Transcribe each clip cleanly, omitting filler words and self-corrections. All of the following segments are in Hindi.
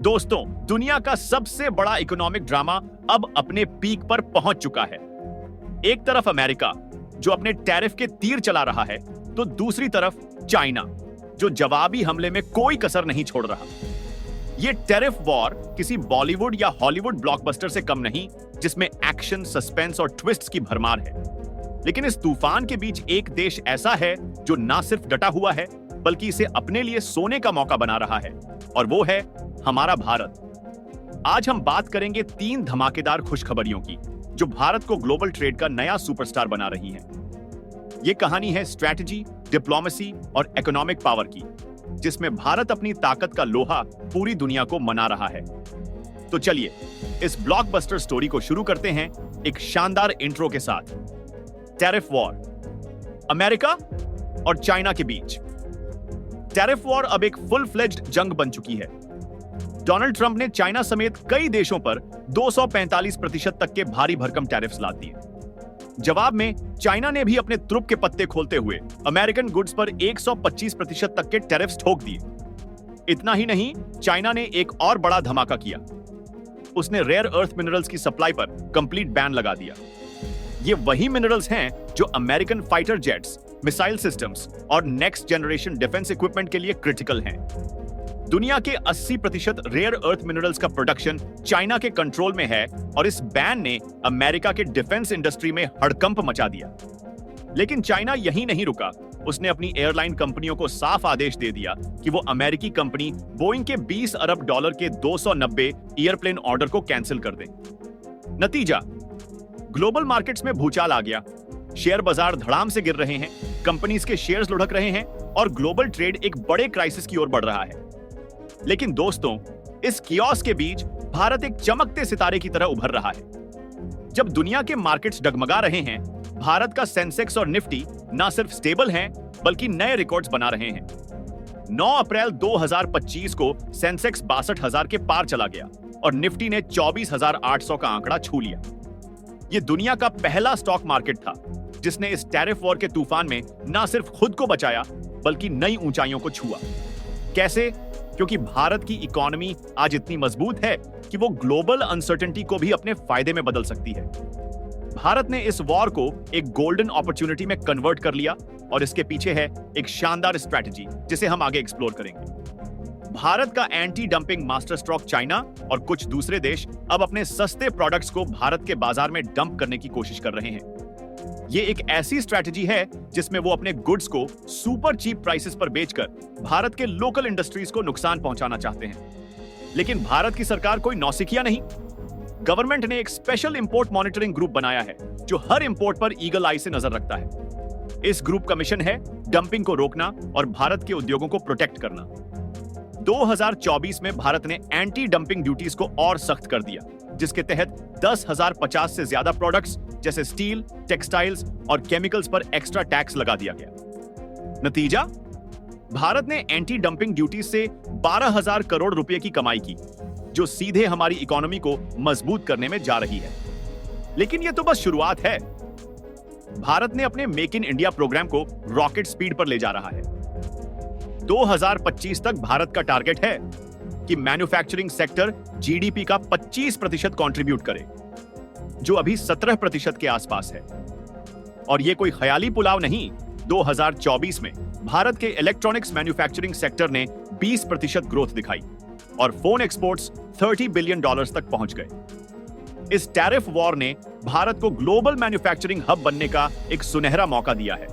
दोस्तों, दुनिया का सबसे बड़ा इकोनॉमिक ड्रामा अब अपने पीक पर पहुंच चुका है। एक तरफ अमेरिका, जो अपने टैरिफ के तीर चला रहा है, तो दूसरी तरफ चाइना, जो जवाबी हमले में कोई कसर नहीं छोड़ रहा। ये टैरिफ वॉर किसी बॉलीवुड या हॉलीवुड ब्लॉकबस्टर से कम नहीं, जिसमें एक्शन, सस्पेंस और ट्विस्ट्स की भरमार है। लेकिन इस तूफान के बीच एक देश ऐसा है जो ना सिर्फ डटा हुआ है, बल्कि इसे अपने लिए सोने का मौका बना रहा है, और वो है हमारा भारत। आज हम बात करेंगे 3 धमाकेदार खुशखबरियों की, जो भारत को ग्लोबल ट्रेड का नया सुपरस्टार बना रही हैं। ये कहानी है स्ट्रैटेजी, डिप्लोमेसी और इकोनॉमिक पावर की, जिसमें भारत अपनी ताकत का लोहा पूरी दुनिया को मना रहा है। तो चलिए इस ब्लॉकबस्टर स्टोरी को शुरू करते हैं एक शानदार इंट्रो के साथ। टैरिफ वॉर, अमेरिका और चाइना के बीच। टैरिफ वॉर अब एक फुल फ्लेज्ड जंग बन चुकी है। डोनाल्ड ट्रंप ने चाइना समेत कई देशों पर 245% तक के भारी भरकम टैरिफ्स लाद दिए। जवाब में चाइना ने भी अपने तुरुप के पत्ते खोलते हुए अमेरिकन गुड्स पर 125% तक के टैरिफ्स ठोक दिए। इतना ही नहीं, चाइना ने एक और बड़ा धमाका किया। उसने रेयर अर्थ मिनरल्स की सप्लाई पर कंप्लीट बैन लगा दिया। ये वही मिनरल्स हैं जो American fighter jets, missile systems और नेक्स्ट जनरेशन डिफेंस इक्विपमेंट के लिए क्रिटिकल हैं। दुनिया के 80% रेयर अर्थ मिनरल्स का प्रोडक्शन चाइना के कंट्रोल में है, और इस बैन ने अमेरिका के डिफेंस इंडस्ट्री में हड़कंप मचा दिया। लेकिन चाइना यहीं नहीं रुका। उसने अपनी एयरलाइन कंपनियों को साफ आदेश दे दिया कि वो अमेरिकी कंपनी बोइंग के $20 अरब के 290 एयरप्लेन ऑर्डर को कैंसिल कर दे। नतीजा, ग्लोबल मार्केट्स में भूचाल आ गया। शेयर बाजार धड़ाम से गिर रहे हैं, कंपनीज के शेयर्स लुढ़क रहे हैं, और ग्लोबल ट्रेड एक बड़े क्राइसिस की ओर बढ़ रहा है। लेकिन दोस्तों, इस कियोस्क के बीच भारत एक चमकते सितारे की तरह उभर रहा है। जब दुनिया के मार्केट्स डगमगा रहे हैं, भारत का सेंसेक्स और निफ्टी ना सिर्फ स्टेबल हैं, बल्कि नए रिकॉर्ड्स बना रहे हैं। 9 अप्रैल 2025 को सेंसेक्स 62,000 के पार चला गया और निफ्टी ने 24,800 का आंकड़ा छू लिया। यह दुनिया का पहला स्टॉक मार्केट था जिसने इस टैरिफ वॉर के तूफान में ना सिर्फ खुद को बचाया, बल्कि नई ऊंचाइयों को छुआ। कैसे? क्योंकि भारत की इकोनॉमी आज इतनी मजबूत है कि वो ग्लोबल अनसर्टेनिटी को भी अपने फायदे में बदल सकती है। भारत ने इस वॉर को एक गोल्डन अपॉर्चुनिटी में कन्वर्ट कर लिया, और इसके पीछे है एक शानदार स्ट्रैटेजी जिसे हम आगे एक्सप्लोर करेंगे। भारत का anti dumping master stroke China और कुछ दूसरे देश अब अपने सस्ते प्रोडक्ट्स को भारत के बाजार में डंप करने की कोशिश कर रहे हैं। ये एक ऐसी स्ट्रैटेजी है जिसमें वो अपने गुड्स को सुपर चीप प्राइसेस पर बेचकर भारत के लोकल इंडस्ट्रीज को नुकसान पहुंचाना चाहते हैं। लेकिन भारत की सरकार कोई नौसिखिया नहीं। गवर्नमेंट ने एक स्पेशल इंपोर्ट मॉनिटरिंग ग्रुप बनाया है जो हर इंपोर्ट पर ईगल आई से नजर रखता है। इस ग्रुप का मिशन है डंपिंग को रोकना और भारत के उद्योगों को प्रोटेक्ट करना। 2024 में भारत ने एंटी डंपिंग ड्यूटीज को और सख्त कर दिया, जिसके तहत 10,050 से ज्यादा प्रोडक्ट्स जैसे स्टील, टेक्सटाइल्स और केमिकल्स पर एक्स्ट्रा टैक्स लगा दिया गया। नतीजा, भारत ने एंटी डंपिंग ड्यूटीज से 12,000 करोड़ रुपए की कमाई की, जो सीधे हमारी इकोनॉमी को मजबूत करने में जा रही है। लेकिन यह तो बस शुरुआत है। भारत ने अपने मेक इन इंडिया प्रोग्राम को रॉकेट स्पीड पर ले जा रहा है। 2025 तक भारत का टारगेट है कि मैन्युफैक्चरिंग सेक्टर जीडीपी का 25% कंट्रीब्यूट करे, जो अभी 17% के आसपास है। और यह कोई ख्याली पुलाव नहीं। 2024 में भारत के इलेक्ट्रॉनिक्स मैन्युफैक्चरिंग सेक्टर ने 20% ग्रोथ दिखाई और फोन एक्सपोर्ट्स $30 बिलियन तक पहुंच गए। इस टैरिफ वॉर ने भारत को ग्लोबल मैन्युफैक्चरिंग हब बनने का एक सुनहरा मौका दिया है,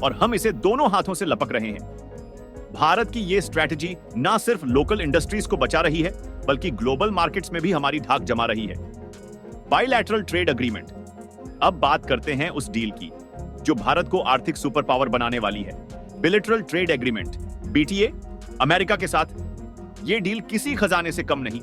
और हम इसे दोनों हाथों से लपक रहे हैं। भारत की यह स्ट्रैटेजी ना सिर्फ लोकल इंडस्ट्रीज को बचा रही है, बल्कि ग्लोबल मार्केट्स में भी हमारी धाक जमा रही है। Bilateral trade agreement. अब बात करते हैं उस डील की जो भारत को आर्थिक सुपर पावर बनाने वाली है। Bilateral trade agreement, BTA, America के साथ। यह डील किसी खजाने से कम नहीं।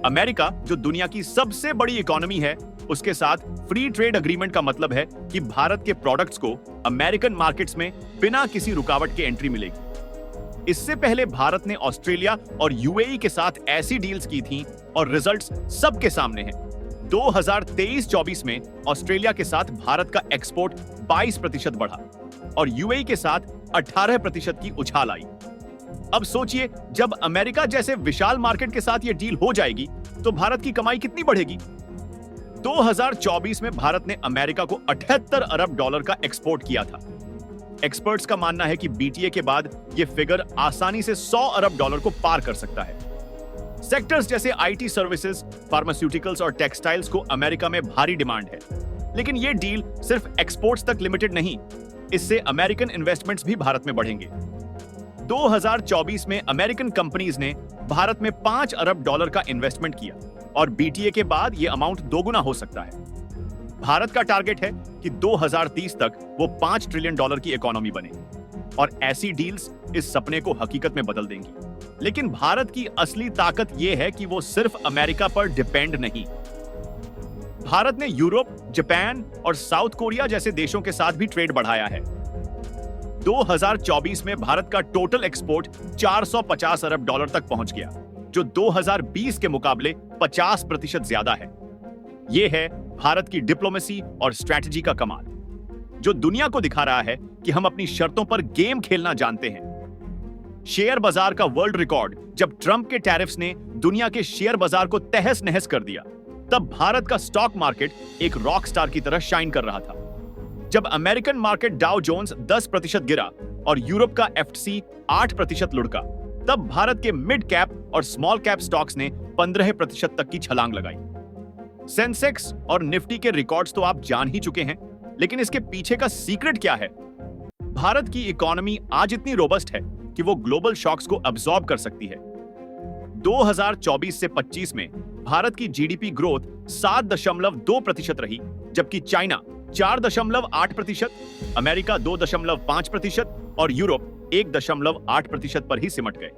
अमेरिका, जो दुनिया की सबसे बड़ी इकोनॉमी है, उसके साथ फ्री ट्रेड एग्रीमेंट का मतलब है कि भारत के प्रोडक्ट्स को अमेरिकन मार्केट्स में बिना किसी रुकावट के एंट्री मिलेगी। इससे पहले भारत ने ऑस्ट्रेलिया और यूएई के साथ ऐसी डील्स की थी, और रिजल्ट्स सबके सामने हैं। 2023-24 में ऑस्ट्रेलिया के साथ भारत का एक्सपोर्ट 22% बढ़ा और यूएई के साथ 18% की उछाल आई। अब सोचिए, जब अमेरिका जैसे विशाल मार्केट के साथ यह डील हो जाएगी तो भारत की कमाई कितनी बढ़ेगी। 2024 में भारत ने अमेरिका को 78 अरब डॉलर का एक्सपोर्ट किया था। एक्सपर्ट्स का मानना है कि बीटीए के बाद यह फिगर आसानी से 100 अरब डॉलर को पार कर सकता है। सेक्टर्स जैसे आईटी सर्विसेज, फार्मास्यूटिकल्स और टेक्सटाइल्स को अमेरिका में भारी डिमांड है। लेकिन यह डील सिर्फ एक्सपोर्ट्स तक लिमिटेड नहीं, इससे अमेरिकन इन्वेस्टमेंट्स भी भारत में बढ़ेंगे। 2024 में अमेरिकन कंपनीज ने भारत में 5 अरब डॉलर का इन्वेस्टमेंट किया और बीटीए के बाद यह अमाउंट दोगुना हो सकता है। भारत का टारगेट है कि 2030 तक वो 5 ट्रिलियन डॉलर की इकोनॉमी बने और ऐसी डील्स इस सपने को हकीकत में बदल देंगी। लेकिन भारत की असली ताकत यह है कि वो सिर्फ अमेरिका पर डिपेंड नहीं। भारत ने यूरोप, जापान और साउथ कोरिया जैसे देशों के साथ भी ट्रेड बढ़ाया है। 2024 में भारत का टोटल एक्सपोर्ट 450 अरब डॉलर तक पहुंच गया, जो 2020 के मुकाबले 50% ज्यादा है। यह है भारत की डिप्लोमेसी और स्ट्रैटेजी का कमाल, जो दुनिया को दिखा रहा है कि हम अपनी शर्तों पर गेम खेलना जानते हैं। शेयर बाजार का वर्ल्ड रिकॉर्ड जब ट्रंप के टैरिफ्स ने दुनिया के शेयर बाजार को तहस नहस कर दिया, तब भारत का स्टॉक मार्केट एक रॉक स्टार की तरह शाइन कर रहा था। जब अमेरिकन मार्केट डाउ जोन्स 10% गिरा और यूरोप का एफटीसी 8% लुढ़का, तब भारत के मिड कैप और स्मॉल कैप स्टॉक्स ने 15% तक की छलांग लगाई। सेंसेक्स और निफ्टी के रिकॉर्ड्स तो आप जान ही चुके हैं, लेकिन इसके पीछे का सीक्रेट क्या है? भारत की इकोनॉमी आज इतनी रोबस्ट है कि वो ग्लोबल शॉक्स को अब्सॉर्ब कर सकती है। 2024 से 25 में भारत की जीडीपी ग्रोथ 7.2% रही, जबकि चाइना 4.8%, अमेरिका 2.5% और यूरोप 1.8% पर ही सिमट गए।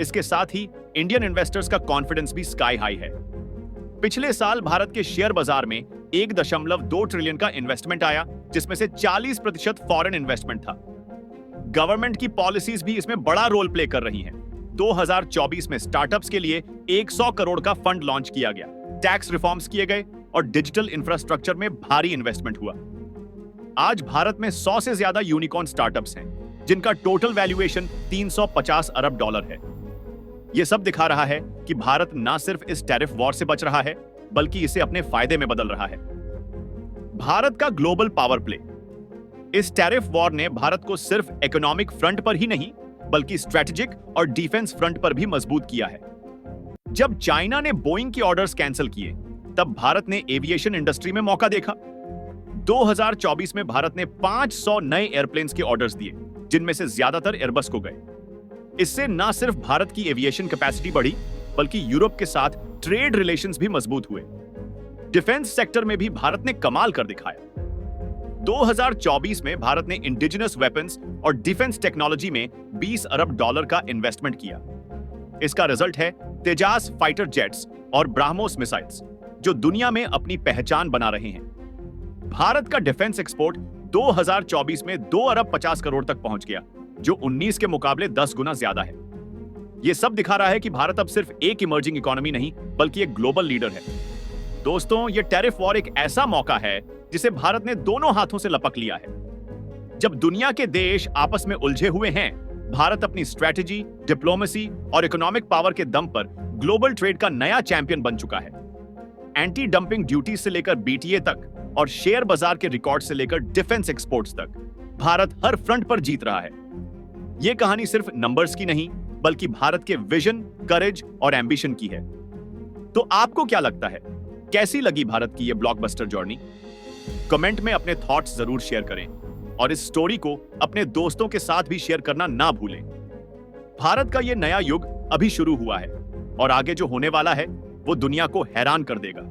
इसके साथ ही इंडियन इन्वेस्टर्स का कॉन्फिडेंस भी स्काई हाई है। पिछले साल भारत के शेयर बाजार में 1.2 ट्रिलियन का इन्वेस्टमेंट आया, जिसमें से 40% फॉरेन इन्वेस्टमेंट था। गवर्नमेंट की पॉलिसीज भी इसमें बड़ा रोल प्ले कर रही हैं। 2024 में स्टार्टअप्स के लिए 100 करोड़ का फंड लॉन्च किया गया, टैक्स रिफॉर्म्स किए गए और डिजिटल इंफ्रास्ट्रक्चर में भारी इन्वेस्टमेंट हुआ। आज भारत में 100 से ज्यादा यूनिकॉर्न स्टार्टअप्स हैं, जिनका टोटल वैल्यूएशन 350 अरब डॉलर है। यह सब दिखा रहा है कि भारत न सिर्फ इस टैरिफ वॉर से बच रहा है, बल्कि इसे अपने फायदे में बदल रहा है। भारत का ग्लोबल पावर प्ले। इस टैरिफ वॉर ने भारत को सिर्फ इकोनॉमिक फ्रंट पर ही नहीं, बल्कि स्ट्रेटेजिक और डिफेंस फ्रंट पर भी मजबूत किया है। जब चाइना ने बोइंग के ऑर्डर्स कैंसिल किए, तब भारत ने एविएशन इंडस्ट्री में मौका देखा। 2024 में भारत ने 500 नए एयरप्लेन्स के ऑर्डर्स दिए, जिनमें से ज्यादातर एयरबस को गए। इससे न सिर्फ भारत की एविएशन कैपेसिटी बढ़ी, बल्कि यूरोप के साथ ट्रेड रिलेशंस भी मजबूत हुए। डिफेंस सेक्टर में भी भारत ने कमाल कर दिखाया। 2024 में भारत ने इंडिजिनस वेपन्स और डिफेंस टेक्नोलॉजी में 20 अरब डॉलर का इन्वेस्टमेंट किया। इसका रिजल्ट है तेजास फाइटर जेट्स और ब्राह्मोस मिसाइल्स, जो दुनिया में अपनी पहचान बना रहे हैं। भारत का डिफेंस एक्सपोर्ट 2024 में 2 अरब 50 करोड़ तक पहुंच गया, जो 19 के मुकाबले 10 गुना ज्यादा है। यह सब दिखा रहा है कि भारत अब सिर्फ एक इमर्जिंग इकोनॉमी नहीं, बल्कि एक ग्लोबल लीडर है। दोस्तों, यह टैरिफ वॉर एक ऐसा मौका है जिसे भारत ने दोनों हाथों से लपक लिया है। जब दुनिया के देश आपस में उलझे हुए हैं, भारत अपनी स्ट्रैटेजी, डिप्लोमेसी और इकोनॉमिक पावर के दम पर ग्लोबल ट्रेड का नया चैंपियन बन चुका है। एंटी डंपिंग ड्यूटी से लेकर बीटीए तक और शेयर बाजार के रिकॉर्ड से लेकर डिफेंस एक्सपोर्ट्स तक, भारत हर फ्रंट पर जीत रहा है। यह कहानी सिर्फ नंबर्स की नहीं, बल्कि भारत के विजन, करेज और एम्बिशन की है। तो आपको क्या लगता है, कैसी लगी भारत की यह ब्लॉकबस्टर जर्नी? कमेंट में अपने थॉट्स जरूर शेयर करें और इस स्टोरी को अपने दोस्तों के साथ भी शेयर करना ना भूलें। भारत का यह नया युग अभी शुरू हुआ है और आगे जो होने वाला है वो दुनिया को हैरान कर देगा।